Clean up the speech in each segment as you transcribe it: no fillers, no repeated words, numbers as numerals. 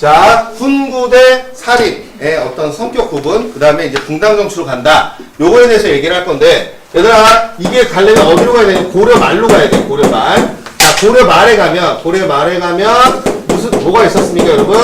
자, 훈구대 살인의 어떤 성격 구분, 그 다음에 이제 붕당정치로 간다. 요거에 대해서 얘기를 할 건데, 얘들아, 이게 가려면 어디로 가야 되냐? 고려말로 가야 돼, 고려말. 자, 고려말에 가면, 뭐가 있었습니까, 여러분?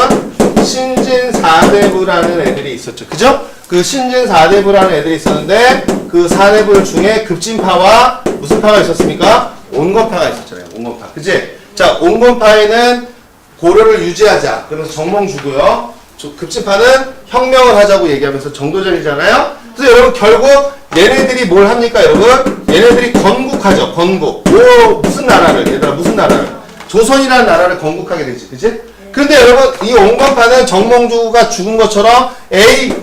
신진사대부라는 애들이 있었죠. 그죠? 그 신진사대부라는 애들이 있었는데, 그 사대부 중에 급진파와 무슨 파가 있었습니까? 온건파가 있었잖아요, 온건파. 그지? 자, 온건파에는 고려를 유지하자. 그래서 정몽 주고요. 급진파는 혁명을 하자고 얘기하면서 정도전이잖아요. 그래서 여러분 결국 얘네들이 뭘 합니까, 여러분? 얘네들이 건국하죠. 건국. 무슨 나라를? 얘들아 무슨 나라를? 조선이라는 나라를 건국하게 되지. 그치? 근데 여러분 이 온건파는 정몽주가 죽은 것처럼 에이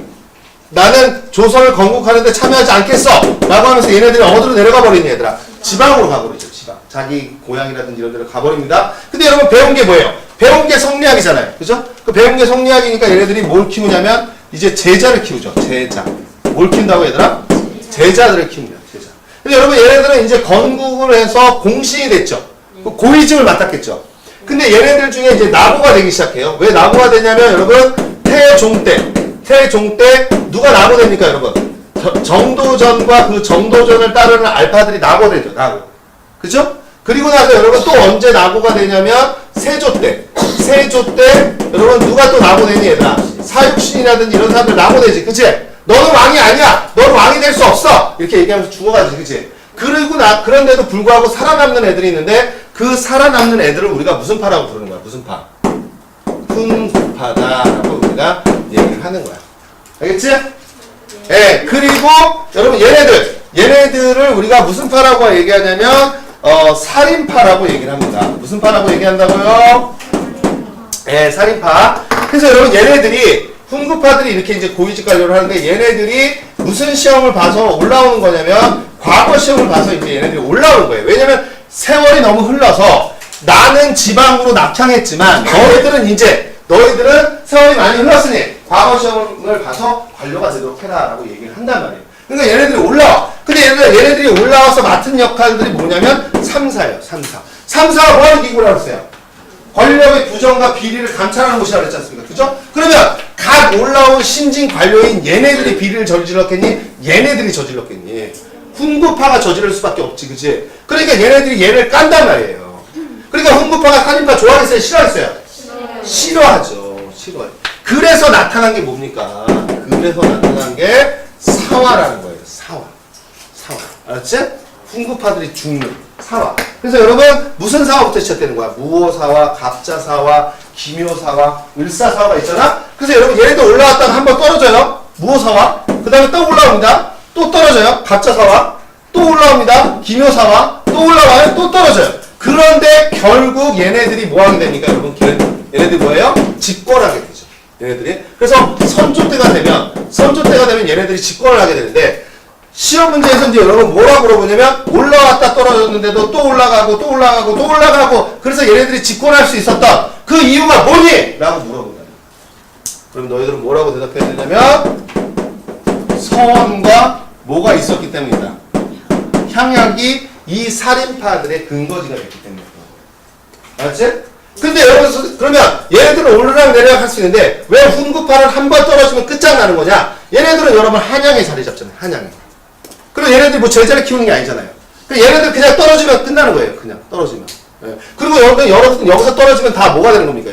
나는 조선을 건국하는데 참여하지 않겠어 라고 하면서 얘네들이 어디로 내려가 버리니 얘들아? 지방으로 가버리죠. 지방. 자기 고향이라든지 이런 데로 가버립니다. 근데 여러분 배운 게 뭐예요? 배운 게 성리학이잖아요. 그죠? 그 배운 게 성리학이니까 얘네들이 뭘 키우냐면 이제 제자를 키우죠. 제자. 뭘 키운다고 얘들아? 제자들을 키웁니다. 제자. 근데 여러분 얘네들은 이제 건국을 해서 공신이 됐죠. 고위직을 맡았겠죠. 근데 얘네들 중에 이제 나고가 되기 시작해요. 왜 나고가 되냐면 여러분 태종 때 누가 나고 됩니까 여러분? 정도전과 그 정도전을 따르는 알파들이 나고 되죠. 나고. 그죠? 그리고 나서 여러분 또 언제 나고가 되냐면 세조 때 여러분 누가 또 나고 되니 얘들아? 사육신이라든지 이런 사람들 나고 되지. 그치? 너는 왕이 아니야. 너는 왕이 될 수 없어. 이렇게 얘기하면서 죽어가지. 그치? 그런데도 불구하고 살아남는 애들이 있는데 그 살아남는 애들을 우리가 무슨 파라고 부르는 거야? 무슨 파? 훈구파다라고 우리가 얘기를 하는 거야. 알겠지? 예. 그리고 여러분 얘네들을 우리가 무슨 파라고 얘기하냐면 살인파라고 얘기를 합니다. 무슨 파라고 얘기한다고요? 예, 살인파. 그래서 여러분 얘네들이 훈구파들이 이렇게 이제 고위직 관료를 하는데 얘네들이 무슨 시험을 봐서 올라오는 거냐면 과거 시험을 봐서 이제 얘네들이 올라오는 거예요. 왜냐면 세월이 너무 흘러서 나는 지방으로 낙향했지만 너희들은 세월이 많이 흘렀으니 과거 시험을 봐서 관료가 되도록 해라 라고 얘기를 한단 말이에요. 그러니까 얘네들이 올라와. 근데 얘네들이 올라와서 맡은 역할들이 뭐냐면 3사예요. 3사가 뭐하는 기구라고 했어요? 권력의 부정과 비리를 감찰하는 곳이라고 그랬지 않습니까? 그죠? 그러면 각 올라온 신진 관료인 얘네들이 비리를 저질렀겠니? 얘네들이 저질렀겠니? 훈구파가 저지를 수밖에 없지. 그치? 그러니까 얘네들이 얘를 깐단 말이에요. 그러니까 훈구파가 살인파 좋아하겠어요? 싫어하겠어요? 싫어하죠. 싫어해요. 그래서 나타난 게 뭡니까? 그래서 나타난 게 사화라는 거예요. 사화. 알았지? 훈구파들이 죽는 사화. 그래서 여러분 무슨 사화부터 시작되는 거야? 무호사화, 갑자사화, 기묘사화, 을사사화가 있잖아? 그래서 여러분 얘네들 올라왔다가 한번 떨어져요. 무호사화. 그 다음에 또 올라옵니다. 또 떨어져요. 갑자사화. 또 올라옵니다. 기묘사화. 또 올라와요. 또 떨어져요. 그런데 결국 얘네들이 뭐 하게 됩니까? 여러분 얘네들이 뭐예요? 집권하게 되죠. 얘네들이. 그래서 선조 때가 되면 얘네들이 집권을 하게 되는데 시험 문제에서 이제 여러분 뭐라고 물어보냐면 올라왔다 떨어졌는데도 또 올라가고 그래서 얘네들이 집권할 수 있었던 그 이유가 뭐니? 라고 물어본다. 그럼 너희들은 뭐라고 대답해야 되냐면 서원과 뭐가 있었기 때문이다. 향약이 이 살인파들의 근거지가 됐기 때문이다. 알았지? 근데 여러분 그러면 얘네들은 오르락 내리락 할 수 있는데 왜 훈구파는 한 번 떨어지면 끝장나는 거냐? 얘네들은 여러분 한양에 자리 잡잖아요. 한양에. 그리고 얘네들이 뭐 제자를 키우는 게 아니잖아요. 얘네들 그냥 떨어지면 끝나는 거예요. 그냥 떨어지면. 예. 그리고 여기서 떨어지면 다 뭐가 되는 겁니까?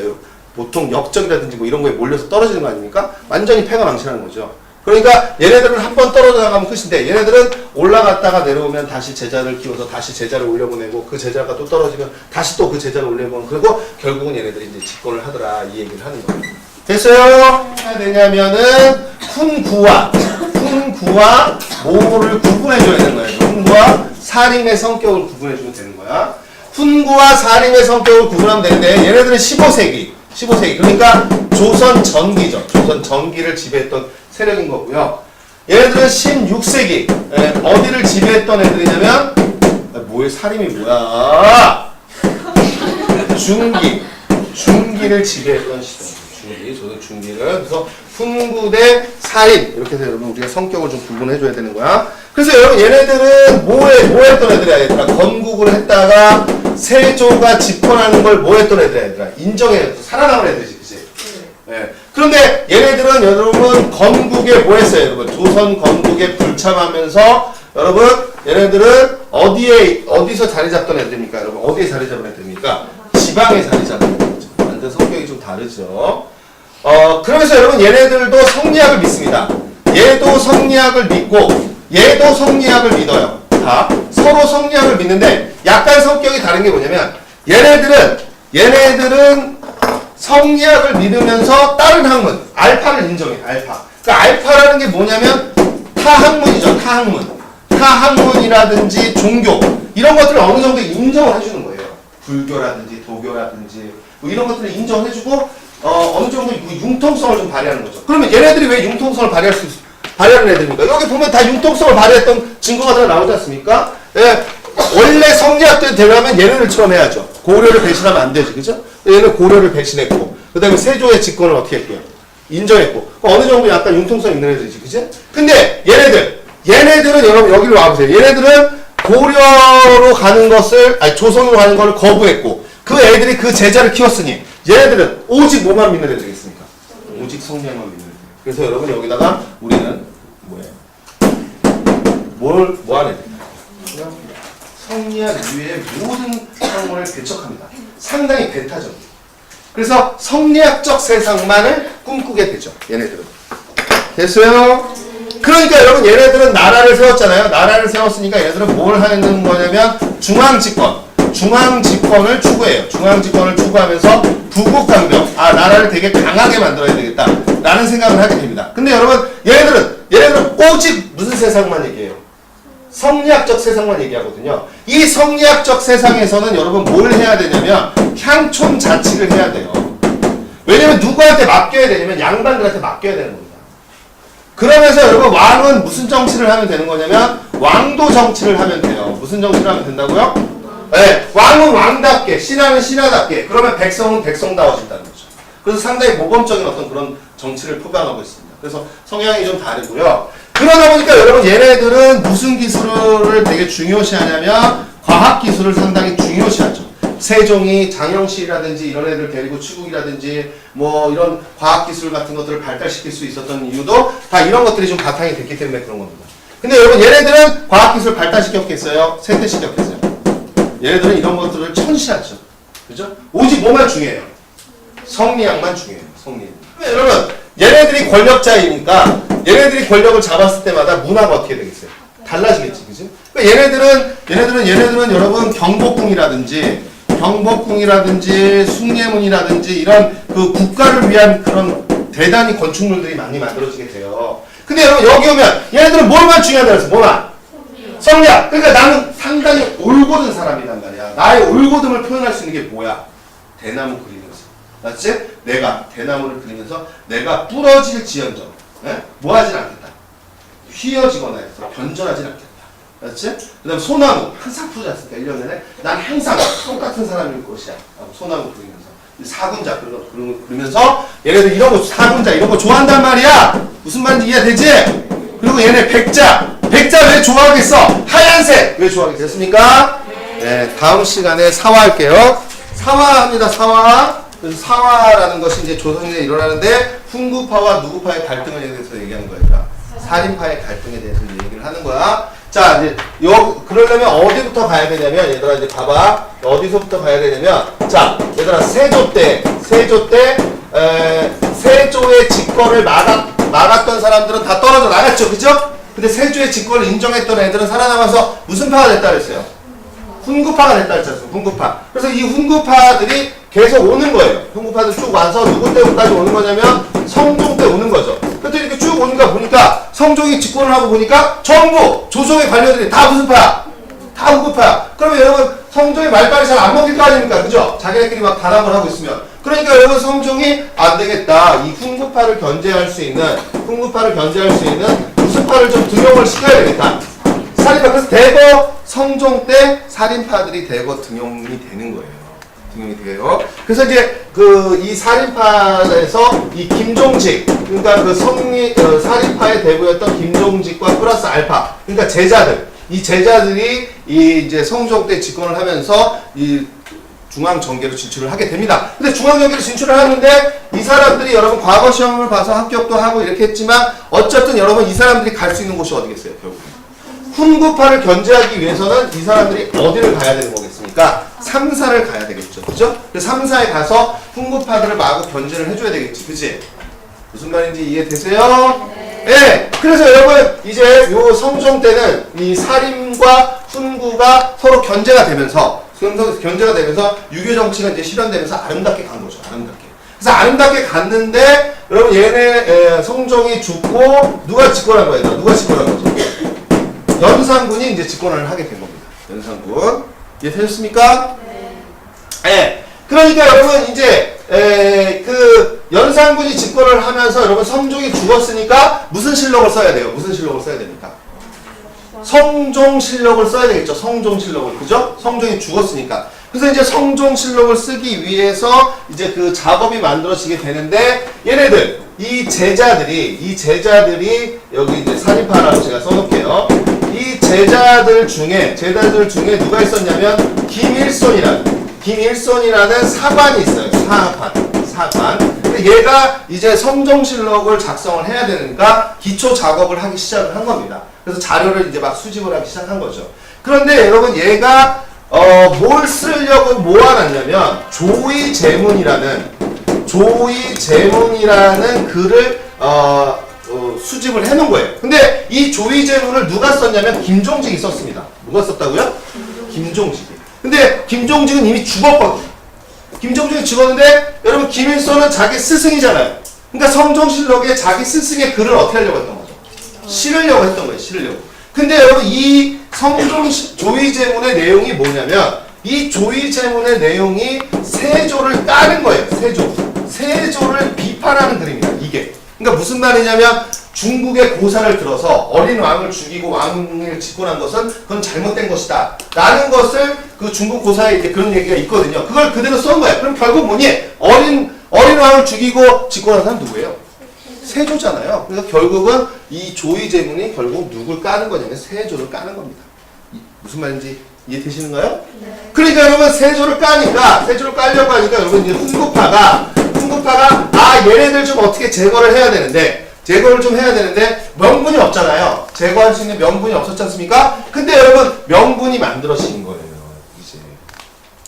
보통 역적이라든지 뭐 이런 거에 몰려서 떨어지는 거 아닙니까? 완전히 패가 망신하는 거죠. 그러니까 얘네들은 한 번 떨어져 나가면 끝인데 얘네들은 올라갔다가 내려오면 다시 제자를 키워서 다시 제자를 올려보내고 그 제자가 또 떨어지면 다시 또 그 제자를 올려보내고 그리고 결국은 얘네들이 이제 집권을 하더라 이 얘기를 하는 거예요. 됐어요? 해야 되냐면은 훈구와 뭐를 구분해줘야 되는 거예요. 훈구와 살인의 성격을 구분해주면 되는 거야. 훈구와 살인의 성격을 구분하면 되는데 얘네들은 15세기 그러니까 조선 전기죠. 조선 전기를 지배했던 세력인 거고요. 얘네들은 16세기 어디를 지배했던 애들이냐면 뭐의 살인이 뭐야? 중기를 지배했던 시대. 조선 중기를. 그래서 훈구 대 살인 이렇게 해서 여러분 우리가 성격을 좀 구분해줘야 되는 거야. 그래서 여러분 얘네들은 뭐 했던 애들이야 얘들아? 건국을 했다가 세조가 집권하는 걸 뭐 했던 애들이야 얘들아? 인정해 살아남은 애들이지 그치? 얘네들은 여러분 건국에 뭐 했어요? 여러분 조선 건국에 불참하면서 여러분 얘네들은 어디서 자리 잡던 애들입니까? 여러분 어디에 자리 잡은 애들입니까? 지방에 자리 잡은 애들이죠. 완전 성격이 좀 다르죠. 그러면서 여러분 얘네들도 성리학을 믿습니다. 얘도 성리학을 믿고 얘도 성리학을 믿어요. 다 서로 성리학을 믿는데 약간 성격이 다른 게 뭐냐면 얘네들은 성리학을 믿으면서 다른 학문 알파를 인정해. 알파. 그러니까 알파라는 게 뭐냐면 타학문이죠. 타학문이라든지 종교 이런 것들을 어느 정도 인정을 해주는 거예요. 불교라든지 도교라든지 뭐 이런 것들을 인정해주고 어느 정도 융통성을 좀 발휘하는 거죠. 그러면 얘네들이 왜 융통성을 발휘하는 애들입니까? 여기 보면 다 융통성을 발휘했던 증거가 다 나오지 않습니까? 예, 원래 성리학들 되려면 얘네들 처럼 해야죠. 고려를 배신하면 안 되지, 그죠? 얘는 고려를 배신했고, 그 다음에 세조의 집권을 어떻게 했고요? 인정했고, 어느 정도 약간 융통성 있는 애들이지, 그죠? 근데 얘네들은 여러분 여기로 와보세요. 얘네들은 고려로 가는 것을, 아니 조선으로 가는 것을 거부했고, 그 애들이 그 제자를 키웠으니, 얘네들은 오직 뭐만 믿는 애들이겠습니까? 오직 성리학만 믿는 애들. 그래서 여러분 여기다가 우리는 뭐 하는 애들? 성리학 이외의 모든 학문을 배척합니다. 상당히 배타적이에요. 그래서 성리학적 세상만을 꿈꾸게 되죠. 얘네들은. 됐어요? 그러니까 여러분 얘네들은 나라를 세웠잖아요. 나라를 세웠으니까 얘네들은 뭘 하는 거냐면 중앙집권을 추구해요. 중앙집권을 추구하면서 부국강병, 나라를 되게 강하게 만들어야 되겠다 라는 생각을 하게 됩니다. 근데 여러분 얘네들은 오직 무슨 세상만 얘기해요? 성리학적 세상만 얘기하거든요. 이 성리학적 세상에서는 여러분 뭘 해야 되냐면 향촌 자치를 해야 돼요. 왜냐면 누구한테 맡겨야 되냐면 양반들한테 맡겨야 되는 겁니다. 그러면서 여러분 왕은 무슨 정치를 하면 되는 거냐면 왕도 정치를 하면 돼요. 무슨 정치를 하면 된다고요? 네, 왕은 왕답게, 신하는 신하답게, 그러면 백성은 백성다워진다는 거죠. 그래서 상당히 모범적인 어떤 그런 정치를 표방하고 있습니다. 그래서 성향이 좀 다르고요. 그러다 보니까 여러분 얘네들은 무슨 기술을 되게 중요시하냐면 과학기술을 상당히 중요시하죠. 세종이 장영실이라든지 이런 애들 데리고 추국이라든지 뭐 이런 과학기술 같은 것들을 발달시킬 수 있었던 이유도 다 이런 것들이 좀 바탕이 됐기 때문에 그런 겁니다. 근데 여러분 얘네들은 과학기술 발달시켰겠어요? 쇠퇴시켰겠어요? 얘네들은 이런 것들을 천시하죠. 그죠? 오직 뭐만 중요해요? 성리학만 중요해요. 성리학. 여러분 얘네들이 권력자이니까 얘네들이 권력을 잡았을 때마다 문화가 어떻게 되겠어요? 달라지겠지, 그죠? 그러니까 얘네들은 여러분 경복궁이라든지 숭례문이라든지 이런 그 국가를 위한 그런 대단히 건축물들이 많이 만들어지게 돼요. 근데 여러분 여기 오면 얘네들은 뭘만 중요하다 그랬어? 뭐만? 성리학. 그러니까 나는 상당히 올곧은 사람이란 말이야. 나의 올곧음을 표현할 수 있는 게 뭐야? 대나무 그리면서. 맞지? 내가 대나무를 그리면서 내가 부러질지언정 뭐 하진 않겠다. 휘어지거나 해서 변절하진 않겠다. 맞지? 그 다음 소나무 항상 부러지 않습니까? 1년 내내 난 항상 똑같은 사람일 것이야. 소나무 그리면서 사군자 그러면서 얘네들 이런 거 사군자 이런 거 좋아한단 말이야. 무슨 말인지 이해되지? 그리고 얘네 백자 왜 좋아하겠어? 하얀색 왜 좋아하겠습니까? 네, 다음 시간에 사화할게요. 사화합니다. 사화. 그래서 사화라는 것이 이제 조선시대에 일어나는데 훈구파와 누구파의 갈등에 대해서 얘기하는 거니까 살인파의 갈등에 대해서 얘기를 하는 거야. 자, 이제 그러려면 어디부터 가야 되냐면 얘들아 이제 봐봐. 어디서부터 가야 되냐면 자, 얘들아 세조 때 세조의 집권을 막았던 사람들은 다 떨어져 나갔죠, 그죠? 근데 세조의 집권을 인정했던 애들은 살아남아서 무슨 파가 됐다 그랬어요? 훈구파가 됐다 그랬잖아요. 훈구파. 그래서 이 훈구파들이 계속 오는 거예요. 훈구파들 쭉 와서 누구 때까지 오는 거냐면 성종 때 오는 거죠. 그때 이렇게 쭉 오니까 보니까 성종이 집권을 하고 보니까 전부 조정의 관료들이 다 무슨 파야? 다 훈구파야. 그러면 여러분 성종의 말빨이 잘 안 먹힐 거 아닙니까? 그죠? 자기네끼리 막 단합을 하고 있으면. 그러니까 여러분 성종이 안 되겠다. 이 훈구파를 견제할 수 있는 무슨 파를 좀 등용을 시켜야 되겠다. 살인파. 그래서 대거 성종 때 살인파들이 대거 등용이 되는 거예요. 등용이 돼요. 그래서 이제 이 살인파에서 이 김종직, 그러니까 살인파의 대부였던 김종직과 플러스 알파, 그러니까 제자들이 이 이제 성종 때 집권을 하면서 이 중앙전개로 진출을 하게 됩니다. 근데 중앙전개로 진출을 하는데 이 사람들이 여러분 과거 시험을 봐서 합격도 하고 이렇게 했지만 어쨌든 여러분 이 사람들이 갈 수 있는 곳이 어디겠어요? 결국 훈구파를 견제하기 위해서는 이 사람들이 어디를 가야 되는 거겠습니까? 3사를 가야 되겠죠. 그죠? 그래서 3사에 가서 훈구파들을 마구 견제를 해줘야 되겠지. 그치? 무슨 말인지 이해되세요? 네. 그래서 여러분 이제 요 성종 때는 이 사림과 훈구가 서로 견제가 되면서 유교 정치가 이제 실현되면서 아름답게 간 거죠. 아름답게. 그래서 아름답게 갔는데 여러분 얘네 성종이 죽고 누가 집권한 거예요? 누가 집권한 거죠? 연산군이 이제 집권을 하게 된 겁니다. 연산군. 이해되셨습니까? 네. 그러니까 여러분 이제 그 연산군이 집권을 하면서 여러분 성종이 죽었으니까 무슨 실록을 써야 돼요? 무슨 실록을 써야 됩니까? 성종실록을 써야 되겠죠. 성종실록을. 그죠? 성종이 죽었으니까. 그래서 이제 성종실록을 쓰기 위해서 이제 그 작업이 만들어지게 되는데 얘네들 이 제자들이 여기 이제 사립파라고 제가 써놓을게요. 이 제자들 중에 누가 있었냐면 김일손이라는 사관이 있어요. 사관. 근데 얘가 이제 성종실록을 작성을 해야 되니까 기초 작업을 하기 시작을 한 겁니다. 그래서 자료를 이제 막 수집을 하기 시작한 거죠. 그런데 여러분 얘가 뭘 쓰려고 모아놨냐면 조의제문이라는 글을 수집을 해놓은 거예요. 근데 이 조의제문을 누가 썼냐면 김종직이 썼습니다. 누가 썼다고요? 김종직이. 근데 김종직은 이미 죽었거든요. 김종직이 죽었는데 여러분 김일손은 자기 스승이잖아요. 그러니까 성종실록에 자기 스승의 글을 어떻게 하려고 했던 거죠? 실으려고 했던 거예요. 실으려고. 근데 여러분 이 조의제문의 내용이 뭐냐면 이 조의제문의 내용이 세조를 까는 거예요. 세조를 비판하는 글입니다. 이게. 그러니까 무슨 말이냐면 중국의 고사를 들어서 어린 왕을 죽이고 왕을 집권한 것은 그건 잘못된 것이다. 라는 것을 그 중국 고사에 이제 그런 얘기가 있거든요. 그걸 그대로 쓴 거야. 그럼 결국 뭐니? 어린 왕을 죽이고 집권한 사람 누구예요? 세조잖아요. 그래서 결국은 이 조의제문이 결국 누굴 까는 거냐면 세조를 까는 겁니다. 무슨 말인지 이해되시는가요? 네. 그러니까 여러분 세조를 까려고 하니까 여러분 이제 훈구파가 얘네들 좀 어떻게 제거를 해야 되는데 명분이 없잖아요. 제거할 수 있는 명분이 없었지 않습니까? 근데 여러분 명분이 만들어진 거예요. 이제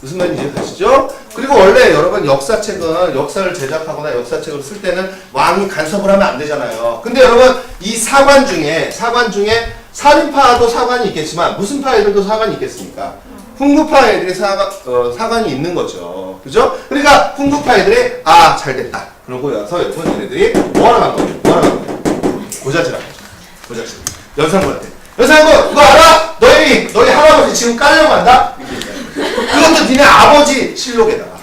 무슨 말인지 이해되시죠? 그리고 원래 여러분 역사를 제작하거나 역사책을 쓸 때는 왕이 간섭을 하면 안 되잖아요. 근데 여러분 이 사관 중에 사림파도 사관이 있겠지만 무슨 파 애들도 사관이 있겠습니까? 훈구파 애들이 사관이 있는 거죠. 그죠? 그러니까 훈구파 애들이 잘 됐다. 그러고 나서 여러분 얘네들이 뭐하러 간 거예요? 고자질한 거죠. 연산군한테. 연산군 이거 알아? 너희 할아버지 지금 까려고 한다? 그것도 니네 아버지 실록에다가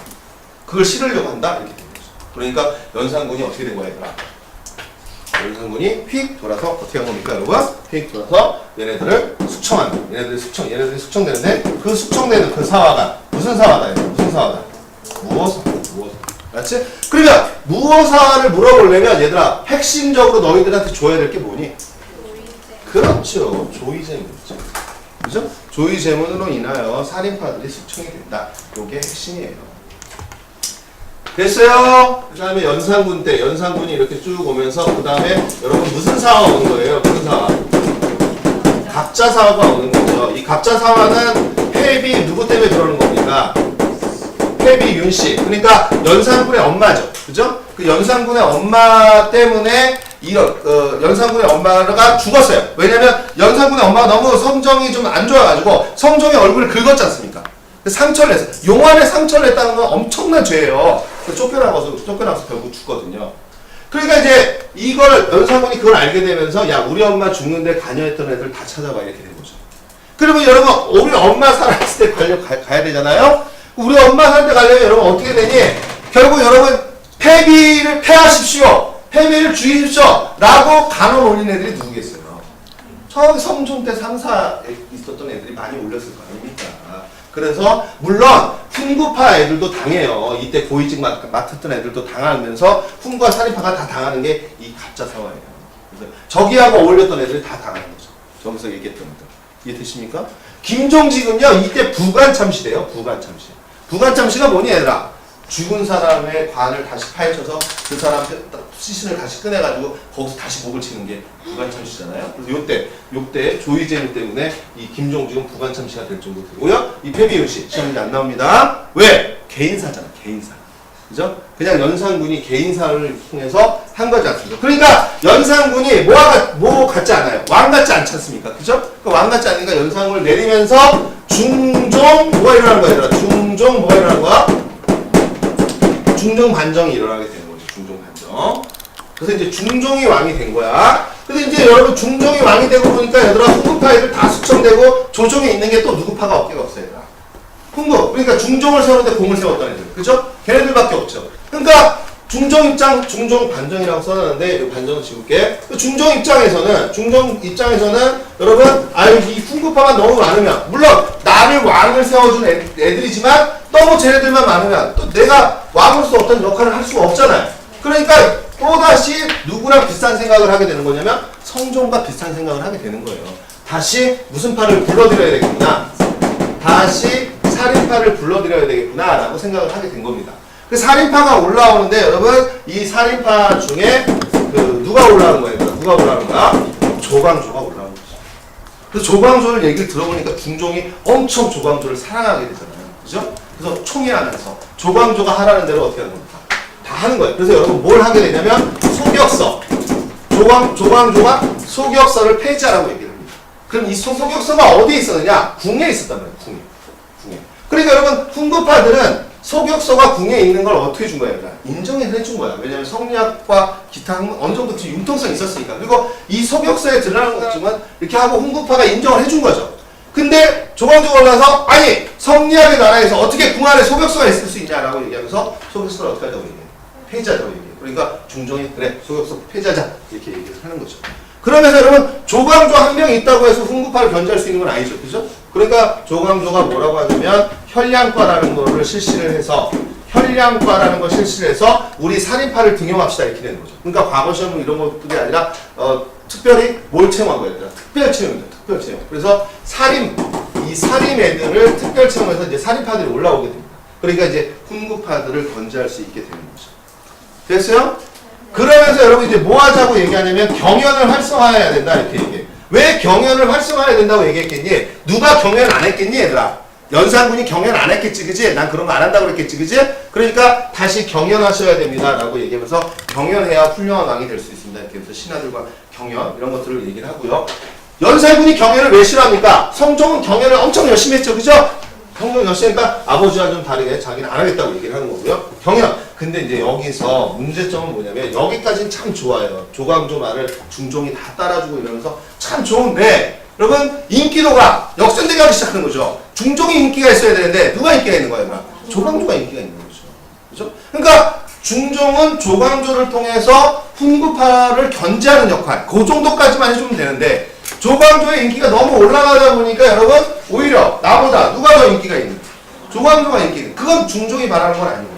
그걸 실으려고 한다? 이렇게 된 거죠. 그러니까 연산군이 어떻게 된 거야, 얘들아? 연산군이 휙 돌아서 어떻게 한 겁니까, 여러분? 휙 돌아서 얘네들을 숙청한 거예요. 얘네들이 숙청되는데 그 숙청되는 그 사화가 무슨 사화다? 무어사화. 맞지? 그러면 무어사화를 물어보려면 얘들아 핵심적으로 너희들한테 줘야 될 게 뭐니? 그렇죠. 조의제문이죠. 그죠? 조의제문으로 인하여 살인파들이 숙청이 된다. 요게 핵심이에요. 됐어요? 그 다음에 연산군이 이렇게 쭉 오면서 그 다음에 여러분 무슨 사화가 오는 거예요? 무슨 사화? 갑자사화가 오는 거죠. 이 갑자사화는 폐비 누구 때문에 그러는 겁니까? 폐비 윤씨. 그러니까 연산군의 엄마죠. 그죠? 그 연산군의 엄마 때문에 연산군의 엄마가 죽었어요. 왜냐면 연산군의 엄마가 너무 성정이 좀 안 좋아가지고 성정의 얼굴을 긁었지 않습니까? 상처를 냈어요. 용안에 상처를 냈다는 건 엄청난 죄예요. 쫓겨나서 결국 죽거든요. 그러니까 이제 이걸 연산군이 그걸 알게 되면서 야 우리 엄마 죽는데 관여했던 애들 다 찾아봐 이렇게 된 거죠. 그러면 여러분 우리 엄마 살았을 때 가야 되잖아요. 우리 엄마 살 때 가려면 여러분 어떻게 되니? 결국 여러분 폐비를 폐하십시오. 폐비를 죽이십시오. 라고 간언 올린 애들이 누구겠어요? 저기 성종 때 상사에 있었던 애들이 많이 올렸을 거 아닙니까? 그래서 물론 훈구파 애들도 당해요. 이때 고위직 맡았던 애들도 당하면서 훈구와 살인파가 다 당하는 게 이 갑자사화예요. 그래서 저기하고 어울렸던 애들이 다 당하는 거죠. 저기서 얘기했던 것들. 이해되십니까? 김종직은요 이때 부관참시래요. 부관참시가 뭐니 얘들아? 죽은 사람의 관을 다시 파헤쳐서 그 사람 시신을 다시 꺼내가지고 거기서 다시 목을 치는 게 부관참시잖아요. 그래서 요때 조이제일 때문에 이 김종직은 부관참시가 될 정도 되고요. 이 패비윤씨 시험 문제 안 나옵니다. 왜? 개인사잖아, 개인사. 그죠? 그냥 연산군이 개인사를 통해서 한 거지 않습니까? 그러니까 연산군이 뭐 같지 않아요. 왕 같지 않지 않습니까? 그죠? 그 왕 같지 않으니까 연산군을 내리면서 중종 뭐가 일어나는 거야? 얘들아? 중종 뭐가 일어나는 거야? 중종 반정이 일어나게 되는 거죠. 중종 반정. 그래서 이제 중종이 왕이 된 거야. 근데 이제 여러분 중종이 왕이 되고 보니까 얘들아 훈구파 애들 다 수청되고 조정에 있는 게 또 누구 파가 없게가 없어요. 얘들아. 훈구. 그러니까 중종을 세우는데 공을 세웠던 애들. 그죠? 걔네들밖에 없죠. 그러니까 중종 입장, 중종 반정이라고 써놨는데 이 반정을 지울게. 중종 입장에서는 여러분 이 훈구파가 너무 많으면 물론 나를 왕을 세워준 애들이지만 너무 쟤네들만 많으면 또 내가 왕으로서 어떤 역할을 할 수가 없잖아요. 그러니까 또다시 누구랑 비슷한 생각을 하게 되는 거냐면 성종과 비슷한 생각을 하게 되는 거예요. 다시 무슨 파를 불러들여야 되겠구나. 다시 살인파를 불러들여야 되겠구나 라고 생각을 하게 된 겁니다. 그 살인파가 올라오는데 여러분 이 살인파 중에 누가 올라오는 거예요? 누가 올라오는 거야? 조광조가 올라오는 거죠. 그래서 조광조를 얘기를 들어보니까 중종이 엄청 조광조를 사랑하게 되잖아요. 그죠? 그래서 총애하면서 조광조가 하라는 대로 어떻게 하는 겁니까? 다 하는 거예요. 그래서 여러분 뭘 하게 되냐면 소격서. 조광조가 소격서를 폐지하라고 얘기를 합니다. 그럼 이 소격서가 어디에 있었느냐? 궁에 있었단 말이에요. 궁에. 그러니까 여러분 훈구파들은 소격서가 궁에 있는 걸 어떻게 준 거예요? 인정해 준 거야. 왜냐면 성리학과 기타 어느 정도 융통성이 있었으니까. 그리고 이 소격서에 드러나는 것쯤은 이렇게 하고 훈구파가 인정을 해준 거죠. 근데 조광조가 올라서 아니 성리학의 나라에서 어떻게 궁 안에 소격서가 있을 수 있냐라고 얘기하면서 소격서를 어떻게 하자고 얘기해요? 폐지하자고 얘기해요. 그러니까 중종이 그래 소격서 폐지하자 이렇게 얘기를 하는 거죠. 그러면서 여러분 조광조 한 명이 있다고 해서 훈구파를 견제할 수 있는 건 아니죠. 그죠? 그러니까 조광조가 뭐라고 하냐면 혈량과라는 거를 실시를 해서 우리 살인파를 등용합시다 이렇게 되는 거죠. 그러니까 과거 시험 이런 것들이 아니라 특별히 뭘 채용한 거예요? 특별 채용입니다. 특별 채용. 그래서 이 살인 애들을 특별 채용해서 이제 살인파들이 올라오게 됩니다. 그러니까 이제 훈구파들을 견제할 수 있게 되는 거죠. 됐어요? 그러면서 여러분 이제 뭐 하자고 얘기하냐면 경연을 활성화해야 된다 이렇게 얘기해. 왜 경연을 활성화해야 된다고 얘기했겠니? 누가 경연 안 했겠니 얘들아? 연산군이 경연 안 했겠지 그지? 난 그런 거 안 한다고 그랬겠지 그지? 그러니까 다시 경연하셔야 됩니다 라고 얘기하면서 경연해야 훌륭한 왕이 될 수 있습니다. 이렇게 해서 신하들과 경연 이런 것들을 얘기를 하고요. 연산군이 경연을 왜 싫어합니까? 성종은 경연을 엄청 열심히 했죠 그죠? 성종 열심히 하니까 아버지와 좀 다르게 자기는 안 하겠다고 얘기를 하는 거고요. 경연. 근데 이제 여기서 문제점은 뭐냐면 여기까지는 참 좋아요. 조광조 말을 중종이 다 따라주고 이러면서 참 좋은데 여러분 인기도가 역전되게 하기 시작하는 거죠. 중종이 인기가 있어야 되는데 누가 인기가 있는 거예요? 조광조가 인기가 있는 거죠. 그죠? 그러니까 중종은 조광조를 통해서 훈구파를 견제하는 역할 그 정도까지만 해주면 되는데 조광조의 인기가 너무 올라가다 보니까 여러분 오히려 나보다 누가 더 인기가 있는 조광조가 인기 있는 그건 중종이 바라는 건 아니거든요.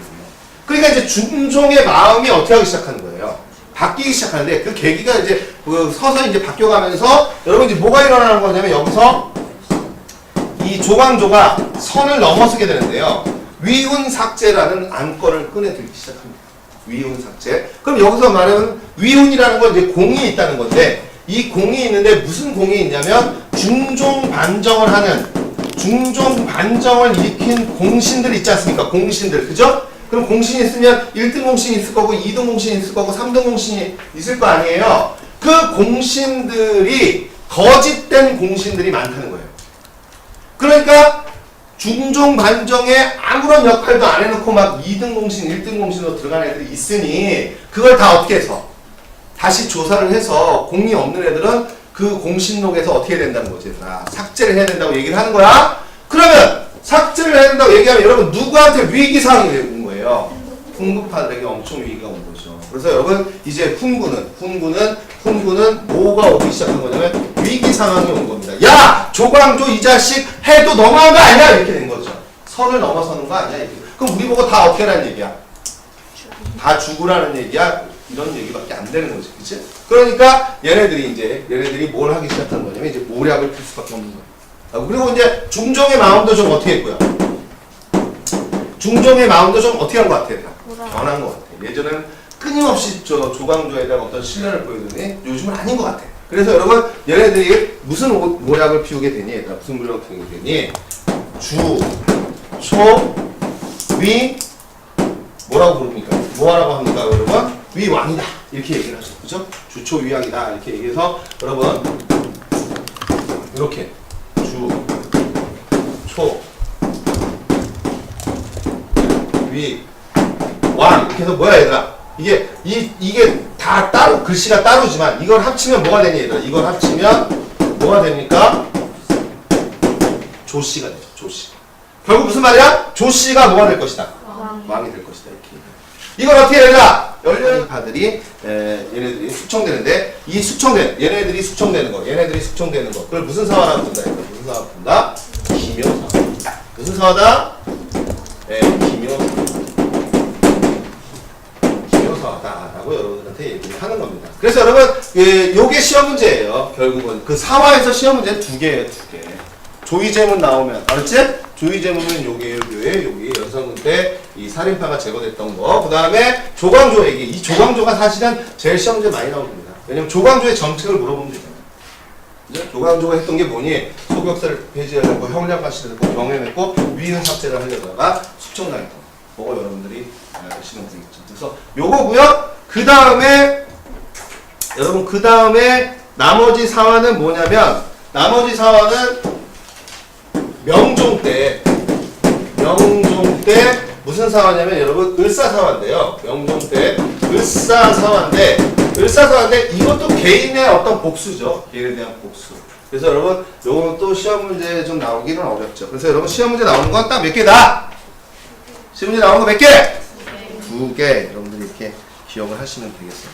그러니까 이제 중종의 마음이 어떻게 하기 시작하는 거예요? 바뀌기 시작하는데 그 계기가 이제 서서히 이제 바뀌어가면서 여러분 이제 뭐가 일어나는 거냐면 여기서 이 조광조가 선을 넘어서게 되는데요. 위훈삭제라는 안건을 꺼내들기 시작합니다. 위훈삭제. 그럼 여기서 말하면 위훈이라는 건 이제 공이 있다는 건데 이 공이 있는데 무슨 공이 있냐면 중종 반정을 일으킨 공신들 있지 않습니까? 공신들. 그죠? 그럼 공신이 있으면 1등 공신이 있을 거고 2등 공신이 있을 거고 3등 공신이 있을 거 아니에요. 그 공신들이 거짓된 공신들이 많다는 거예요. 그러니까 중종 반정에 아무런 역할도 안 해놓고 막 2등 공신, 1등 공신으로 들어간 애들이 있으니 그걸 다 어떻게 해서 다시 조사를 해서 공이 없는 애들은 그 공신록에서 어떻게 해야 된다는 거지? 삭제를 해야 된다고 얘기를 하는 거야. 그러면 삭제를 해야 된다고 얘기하면 여러분 누구한테 위기상황이 온 거예요? 훈구파들에게 엄청 위기가 온 거죠. 그래서 여러분 이제 훈구는 뭐가 오기 시작한 거냐면 위기 상황이 온 겁니다. 야 조광조 이 자식 해도 너무한 거 아니야? 이렇게 된 거죠. 선을 넘어서는 거 아니야? 이렇게. 그럼 우리 보고 다 어떻게 하라는 얘기야? 다 죽으라는 얘기야? 이런 얘기밖에 안 되는 거지, 그치? 그러니까 얘네들이 뭘 하기 시작한 거냐면 이제 모략을 필 수밖에 없는 거예요. 그리고 이제 중종의 마음도 좀 어떻게 했고요? 중종의 마음도 좀 어떻게 한 것 같아? 변한 것 같아. 예전에는 끊임없이 조광조에 대한 어떤 신뢰를 보이더니 요즘은 아닌 것 같아. 그래서 여러분 얘네들이 무슨 모약을 피우게 되니? 얘들아 무슨 모약을 피우게 되니? 주, 초, 위 뭐라고 부릅니까? 뭐라고 합니까 여러분? 위왕이다 이렇게 얘기를 하죠. 그죠? 주초위왕이다 이렇게 얘기해서 여러분 이렇게 주, 초, 위, 왕 이렇게 해서 뭐야 얘들아? 이게 다 따로 글씨가 따로지만 이걸 합치면 뭐가 되니 얘들아? 이걸 합치면 뭐가 됩니까? 조씨가 되죠. 조씨. 결국 무슨 말이야? 조씨가 뭐가 될 것이다? 왕이 될 것이다. 이렇게. 이걸 어떻게 얘들아? 열린파들이 얘네들이 숙청되는데 이 숙청된 얘네들이 숙청되는 거 그걸 무슨 사화라고 본다? 무슨 사화 본다? 기묘사. 무슨 사화다? 기묘사화다라고 여러분들한테 얘기를 하는 겁니다. 그래서 여러분 요게 시험 문제예요. 결국은 그 사화에서 시험 문제는 두 개예요. 두 개. 조이제문 나오면 알았지? 조이제문은 요게 연산군 때 이 살인파가 제거됐던 거. 그 다음에 조광조 얘기. 이 조광조가 사실은 제일 시험 문제 많이 나옵니다. 왜냐면 조광조의 정책을 물어보면 되잖아요. 그죠? 조광조가 했던 게 뭐니? 소격사를 폐지하려고 형량과시를 했고 병행했고 위헌 삭제를 하려다가 숙청당했던 거. 그거 여러분들이 아시면 되겠죠. 그래서 요거고요. 그 다음에 여러분 그 다음에 나머지 사화는 뭐냐면 나머지 사화는 명종 때 무슨 사화냐면 여러분 을사사화인데요. 명종 때 을사사화인데 이것도 개인의 어떤 복수죠. 개인에 대한 복수. 그래서 여러분 요건 또 시험 문제 좀 나오기는 어렵죠. 그래서 여러분 시험 문제 나오는 건 딱 몇 개다? 시험 문제 나오는 거 몇 개? 두 개. 여러분들이 이렇게 기억을 하시면 되겠어요.